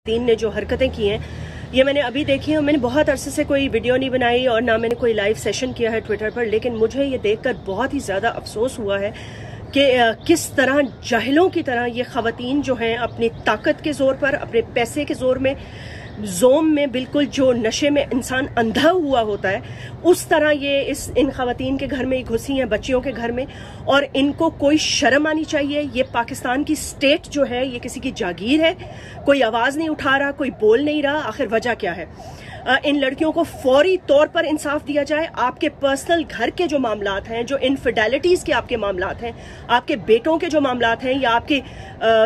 खवातीन ने जो हरकतें की हैं ये मैंने अभी देखी है। मैंने बहुत अरसे से कोई वीडियो नहीं बनाई और ना मैंने कोई लाइव सेशन किया है ट्विटर पर, लेकिन मुझे ये देखकर बहुत ही ज़्यादा अफसोस हुआ है कि किस तरह जाहिलों की तरह ये खवातीन जो हैं अपनी ताकत के ज़ोर पर, अपने पैसे के ज़ोर में, जोम में, बिल्कुल जो नशे में इंसान अंधा हुआ होता है उस तरह ये इन खवातीन के घर में घुसी हैं, बच्चियों के घर में, और इनको कोई शर्म आनी चाहिए। ये पाकिस्तान की स्टेट जो है ये किसी की जागीर है, कोई आवाज़ नहीं उठा रहा, कोई बोल नहीं रहा। आखिर वजह क्या है? इन लड़कियों को फौरी तौर पर इंसाफ दिया जाए। आपके पर्सनल घर के जो मामलात हैं, जो इनफिडेलिटीज के आपके मामलात हैं, आपके बेटों के जो मामलात हैं या आपके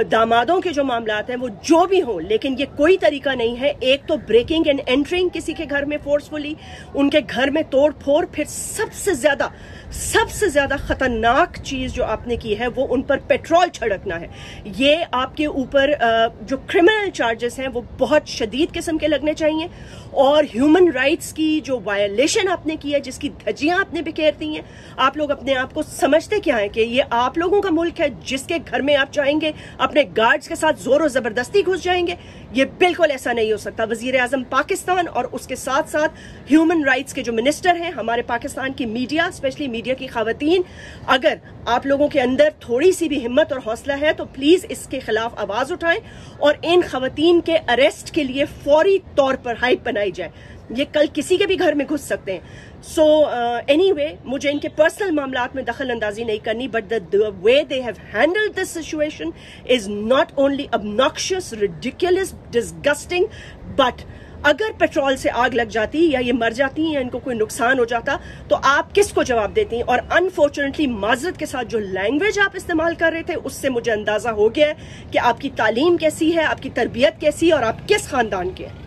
दामादों के जो मामलात हैं, वो जो भी हों, लेकिन ये कोई तरीका नहीं है। एक तो ब्रेकिंग एंड एंटरिंग किसी के घर में फोर्सफुली, उनके घर में तोड़ फोड़, फिर सबसे ज्यादा खतरनाक चीज जो आपने की है वो उन पर पेट्रोल छिड़कना है। ये आपके ऊपर जो क्रिमिनल चार्जेस हैं वो बहुत शदीद किस्म के लगने चाहिए, और ह्यूमन राइट्स की जो वायलेशन आपने की है, जिसकी धज्जियां आपने बिखेर दी हैं। आप लोग अपने आप को समझते क्या है कि ये आप लोगों का मुल्क है, जिसके घर में आप चाहेंगे अपने गार्ड्स के साथ जोर और जबरदस्ती घुस जाएंगे? ये बिल्कुल ऐसा नहीं हो सकता। वजीर आजम पाकिस्तान और उसके साथ साथ ह्यूमन राइट्स के जो मिनिस्टर हैं, हमारे पाकिस्तान की मीडिया, स्पेशली मीडिया की खवातीन, अगर आप लोगों के अंदर थोड़ी सी भी हिम्मत और हौसला है तो प्लीज इसके खिलाफ आवाज उठाएं और इन खवातीन के अरेस्ट के लिए फौरी तौर पर हाइप बनाई जाए। ये कल किसी के भी घर में घुस सकते हैं। सो एनीवे, मुझे इनके पर्सनल मामलात में दखल अंदाजी नहीं करनी, but the way they have handled this situation is not only obnoxious, ridiculous, disgusting, but अगर पेट्रोल से आग लग जाती या ये मर जाती या इनको कोई नुकसान हो जाता तो आप किसको जवाब देती? और अनफॉर्चुनेटली माजरत के साथ जो लैंग्वेज आप इस्तेमाल कर रहे थे उससे मुझे अंदाजा हो गया है कि आपकी तालीम कैसी है, आपकी तरबियत कैसी है और आप किस खानदान के हैं।